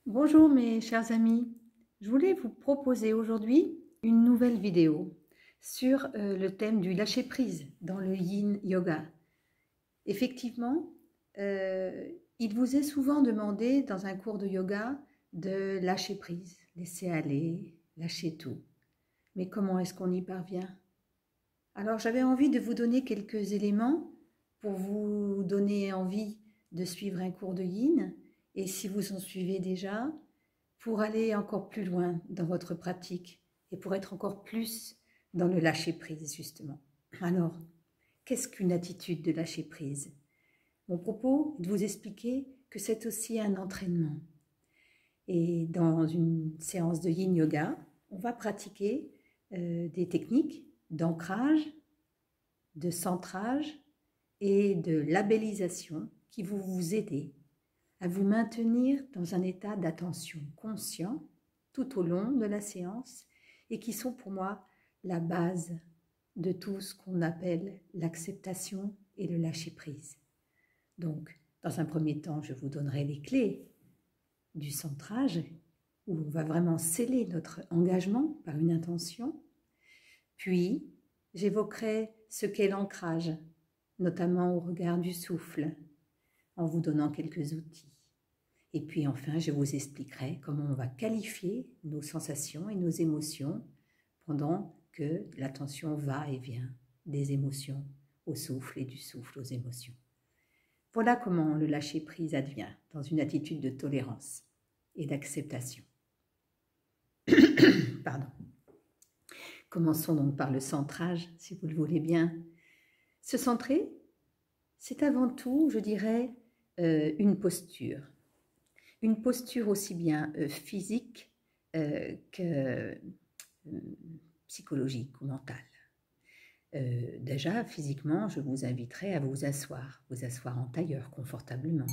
Bonjour mes chers amis, je voulais vous proposer aujourd'hui une nouvelle vidéo sur le thème du lâcher-prise dans le Yin Yoga. Effectivement, il vous est souvent demandé dans un cours de yoga de lâcher prise, laisser aller, lâcher tout. Mais comment est-ce qu'on y parvient? Alors j'avais envie de vous donner quelques éléments pour vous donner envie de suivre un cours de Yin, et si vous en suivez déjà, pour aller encore plus loin dans votre pratique et pour être encore plus dans le lâcher-prise justement. Alors, qu'est-ce qu'une attitude de lâcher-prise? Mon propos est de vous expliquer que c'est aussi un entraînement. Et dans une séance de Yin Yoga, on va pratiquer des techniques d'ancrage, de centrage et de labellisation qui vont vous aider à vous maintenir dans un état d'attention conscient tout au long de la séance et qui sont pour moi la base de tout ce qu'on appelle l'acceptation et le lâcher-prise. Donc, dans un premier temps, je vous donnerai les clés du centrage où on va vraiment sceller notre engagement par une intention. Puis, j'évoquerai ce qu'est l'ancrage, notamment au regard du souffle, en vous donnant quelques outils. Et puis enfin, je vous expliquerai comment on va qualifier nos sensations et nos émotions pendant que l'attention va et vient des émotions au souffle et du souffle aux émotions. Voilà comment le lâcher-prise advient dans une attitude de tolérance et d'acceptation. Pardon. Commençons donc par le centrage, si vous le voulez bien. Se centrer, c'est avant tout, je dirais, une posture. Une posture aussi bien physique que psychologique ou mentale. Déjà, physiquement, je vous inviterai à vous asseoir en tailleur confortablement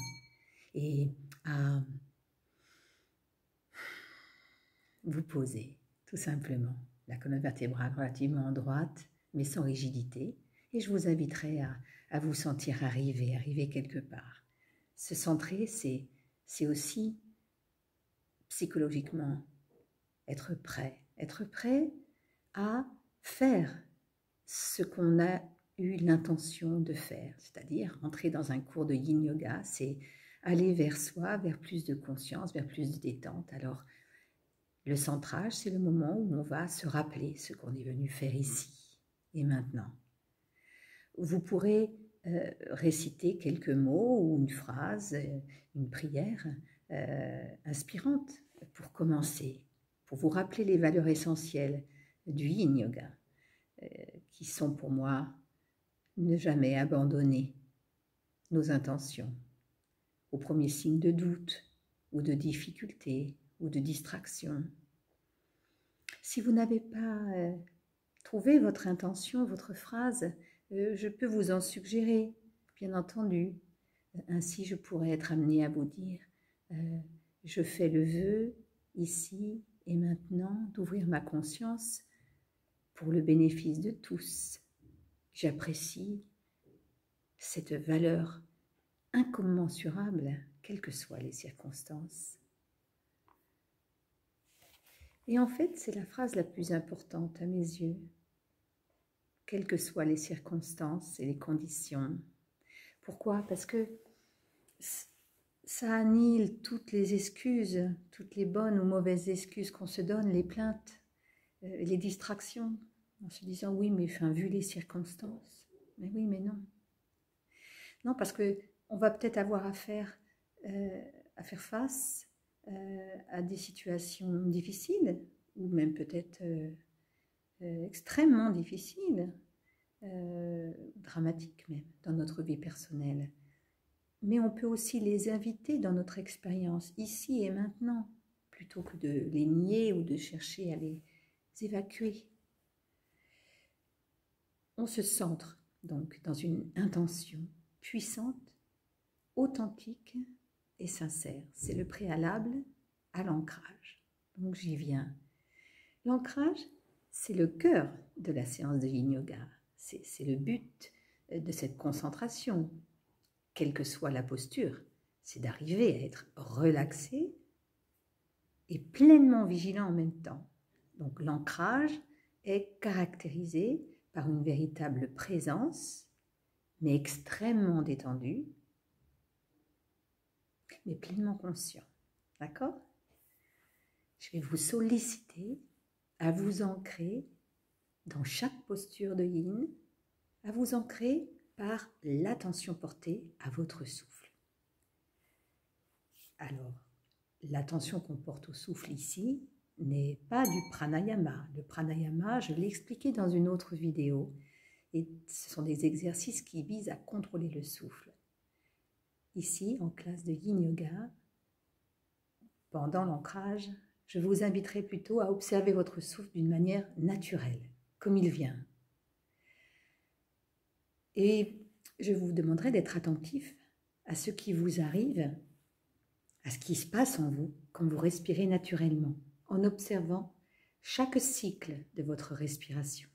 et à vous poser tout simplement, la colonne vertébrale relativement droite mais sans rigidité, et je vous inviterai à vous sentir arriver quelque part. Se centrer, c'est aussi psychologiquement être prêt à faire ce qu'on a eu l'intention de faire, c'est-à-dire entrer dans un cours de Yin Yoga, c'est aller vers soi, vers plus de conscience, vers plus de détente. Alors, le centrage, c'est le moment où on va se rappeler ce qu'on est venu faire ici et maintenant. Vous pourrez réciter quelques mots ou une phrase, une prière inspirante pour commencer, pour vous rappeler les valeurs essentielles du Yin Yoga, qui sont pour moi ne jamais abandonner nos intentions au premier signe de doute ou de difficulté ou de distraction. Si vous n'avez pas trouvé votre intention, votre phrase, je peux vous en suggérer, bien entendu. Ainsi, je pourrais être amenée à vous dire je fais le vœu ici et maintenant d'ouvrir ma conscience pour le bénéfice de tous. J'apprécie cette valeur incommensurable, quelles que soient les circonstances. Et en fait, c'est la phrase la plus importante à mes yeux, quelles que soient les circonstances et les conditions. Pourquoi? Parce que ça annule toutes les excuses, toutes les bonnes ou mauvaises excuses qu'on se donne, les plaintes, les distractions, en se disant oui, mais enfin, vu les circonstances. Mais oui, mais non. Non, parce qu'on va peut-être avoir à faire face à des situations difficiles, ou même peut-être extrêmement difficiles, dramatiques même, dans notre vie personnelle. Mais on peut aussi les inviter dans notre expérience, ici et maintenant, plutôt que de les nier ou de chercher à les évacuer. On se centre donc dans une intention puissante, authentique et sincère. C'est le préalable à l'ancrage. Donc j'y viens. L'ancrage, c'est le cœur de la séance de Yin Yoga. C'est le but de cette concentration, quelle que soit la posture. C'est d'arriver à être relaxé et pleinement vigilant en même temps. Donc l'ancrage est caractérisé par une véritable présence, mais extrêmement détendue, mais pleinement conscient. D'accord? Je vais vous solliciter à vous ancrer dans chaque posture de yin, à vous ancrer par l'attention portée à votre souffle. Alors, l'attention qu'on porte au souffle ici n'est pas du pranayama. Le pranayama, je l'ai expliqué dans une autre vidéo, et ce sont des exercices qui visent à contrôler le souffle. Ici, en classe de Yin Yoga, pendant l'ancrage, je vous inviterai plutôt à observer votre souffle d'une manière naturelle, comme il vient. Et je vous demanderai d'être attentif à ce qui vous arrive, à ce qui se passe en vous quand vous respirez naturellement, en observant chaque cycle de votre respiration,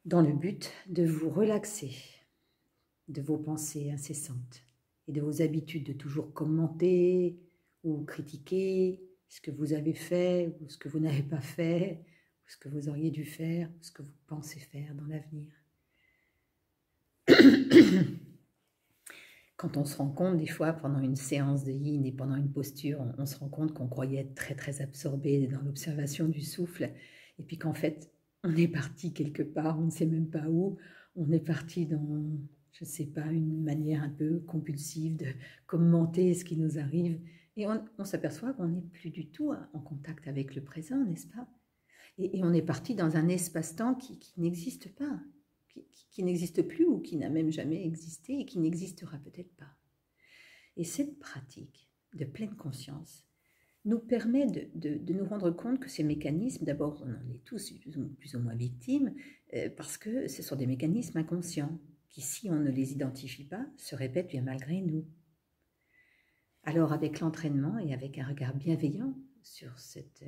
dans le but de vous relaxer de vos pensées incessantes et de vos habitudes de toujours commenter ou critiquer ce que vous avez fait ou ce que vous n'avez pas fait, ou ce que vous auriez dû faire, ou ce que vous pensez faire dans l'avenir. Quand on se rend compte, des fois, pendant une séance de yin et pendant une posture, on se rend compte qu'on croyait être très très absorbé dans l'observation du souffle, et puis qu'en fait, on est parti quelque part, on ne sait même pas où, on est parti dans, je ne sais pas, une manière un peu compulsive de commenter ce qui nous arrive, et on s'aperçoit qu'on n'est plus du tout en contact avec le présent, n'est-ce pas? Et on est parti dans un espace-temps qui n'existe pas, qui n'existe plus ou qui n'a même jamais existé et qui n'existera peut-être pas. Et cette pratique de pleine conscience nous permet de nous rendre compte que ces mécanismes, d'abord on en est tous plus ou moins victimes, parce que ce sont des mécanismes inconscients qui, si on ne les identifie pas, se répètent bien malgré nous. Alors avec l'entraînement et avec un regard bienveillant sur cette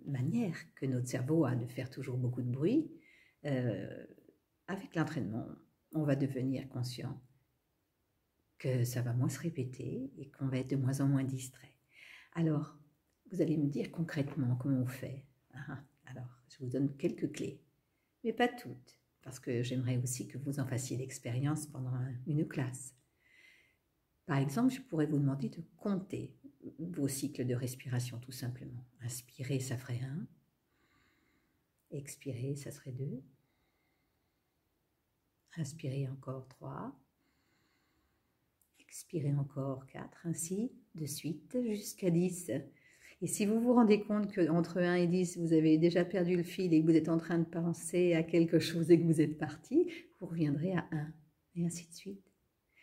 manière que notre cerveau a de faire toujours beaucoup de bruit, avec l'entraînement, on va devenir conscient que ça va moins se répéter et qu'on va être de moins en moins distrait. Alors, vous allez me dire concrètement comment on fait. Alors, je vous donne quelques clés, mais pas toutes, parce que j'aimerais aussi que vous en fassiez l'expérience pendant une classe. Par exemple, je pourrais vous demander de compter vos cycles de respiration, tout simplement. Inspirer, ça ferait 1. Expirer, ça serait 2. Inspirez encore 3. Expirez encore 4, ainsi de suite jusqu'à 10. Et si vous vous rendez compte qu'entre 1 et 10, vous avez déjà perdu le fil et que vous êtes en train de penser à quelque chose et que vous êtes parti, vous reviendrez à 1, et ainsi de suite,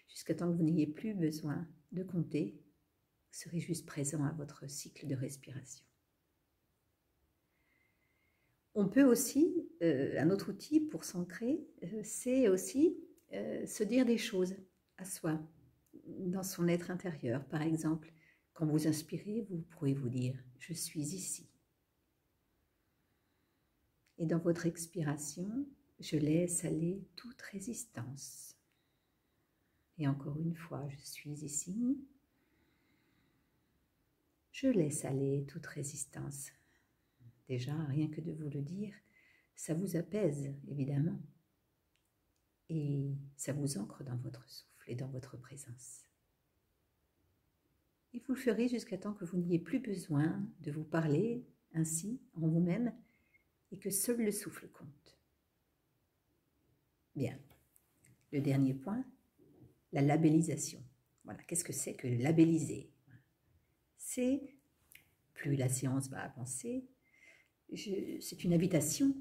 jusqu'à temps que vous n'ayez plus besoin de compter, vous serez juste présent à votre cycle de respiration. On peut aussi, un autre outil pour s'ancrer, c'est aussi se dire des choses à soi, dans son être intérieur. Par exemple, quand vous inspirez, vous pourrez vous dire « je suis ici ». Et dans votre expiration, je laisse aller toute résistance. Et encore une fois, je suis ici. Je laisse aller toute résistance. Déjà, rien que de vous le dire, ça vous apaise, évidemment. Et ça vous ancre dans votre souffle et dans votre présence. Et vous le ferez jusqu'à temps que vous n'ayez plus besoin de vous parler ainsi en vous-même et que seul le souffle compte. Bien. Le dernier point, la labellisation. Voilà, qu'est-ce que c'est que labelliser? C'est, plus la séance va avancer, c'est une invitation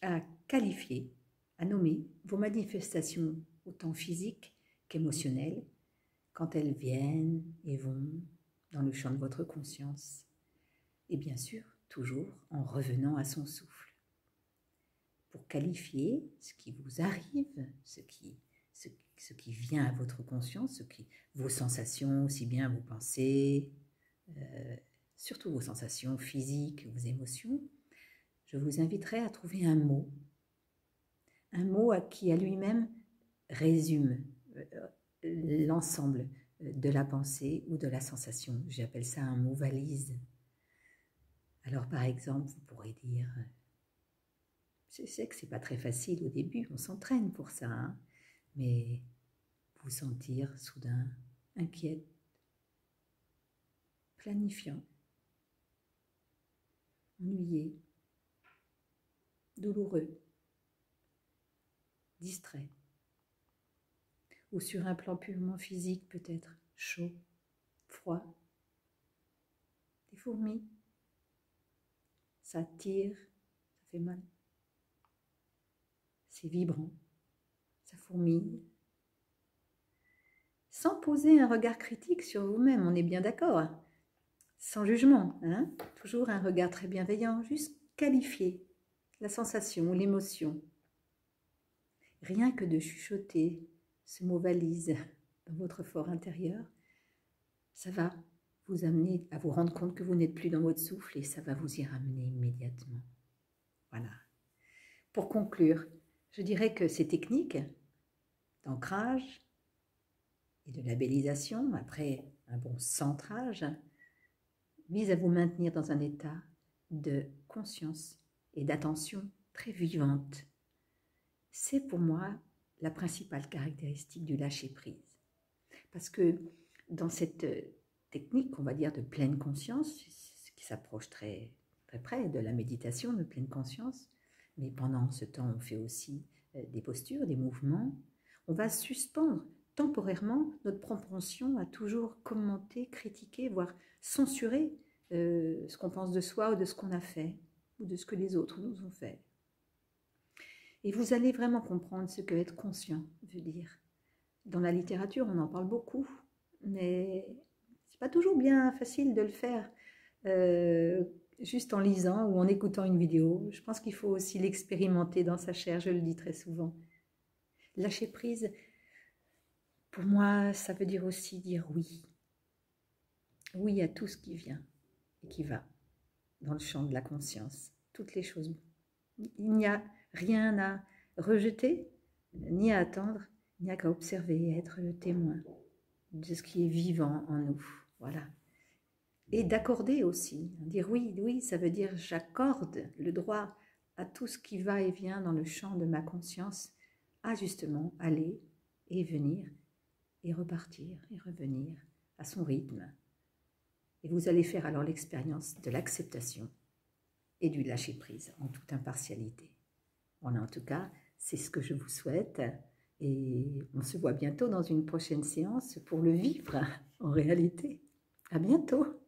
à qualifier, à nommer vos manifestations autant physiques qu'émotionnelles quand elles viennent et vont dans le champ de votre conscience. Et bien sûr, toujours en revenant à son souffle. Pour qualifier ce qui vous arrive, ce qui vient à votre conscience, vos sensations, aussi bien vos pensées, surtout vos sensations physiques, vos émotions, je vous inviterai à trouver un mot qui à lui-même résume l'ensemble de la pensée ou de la sensation. J'appelle ça un mot valise. Alors par exemple, vous pourrez dire, je sais que c'est pas très facile au début, on s'entraîne pour ça, hein, mais vous sentir soudain inquiète, planifiant, ennuyé, douloureux, distrait. Ou sur un plan purement physique peut-être, chaud, froid, des fourmis, ça tire, ça fait mal, c'est vibrant, ça fourmille. Sans poser un regard critique sur vous-même, on est bien d'accord, sans jugement, hein? Toujours un regard très bienveillant, juste qualifier la sensation ou l'émotion. Rien que de chuchoter ce mot valise dans votre fort intérieur, ça va vous amener à vous rendre compte que vous n'êtes plus dans votre souffle et ça va vous y ramener immédiatement. Voilà. Pour conclure, je dirais que ces techniques d'ancrage et de labellisation, après un bon centrage, visent à vous maintenir dans un état de conscience et d'attention très vivante. C'est pour moi la principale caractéristique du lâcher-prise. Parce que dans cette technique, on va dire, de pleine conscience, qui s'approche très, très près de la méditation de pleine conscience, mais pendant ce temps, on fait aussi des postures, des mouvements, on va suspendre temporairement notre propension à toujours commenter, critiquer, voire censurer ce qu'on pense de soi ou de ce qu'on a fait, ou de ce que les autres nous ont fait. Et vous allez vraiment comprendre ce que être conscient veut dire. Dans la littérature, on en parle beaucoup, mais c'est pas toujours bien facile de le faire juste en lisant ou en écoutant une vidéo. Je pense qu'il faut aussi l'expérimenter dans sa chair, je le dis très souvent. Lâcher prise, pour moi, ça veut dire aussi dire oui. Oui à tout ce qui vient et qui va dans le champ de la conscience. Toutes les choses. Il n'y a rien à rejeter, ni à attendre, ni qu'à observer et être le témoin de ce qui est vivant en nous. Voilà. Et d'accorder aussi. Dire oui, oui, ça veut dire j'accorde le droit à tout ce qui va et vient dans le champ de ma conscience, à justement aller et venir et repartir et revenir à son rythme. Et vous allez faire alors l'expérience de l'acceptation et du lâcher-prise en toute impartialité. Voilà, en tout cas, c'est ce que je vous souhaite et on se voit bientôt dans une prochaine séance pour le vivre en réalité. À bientôt!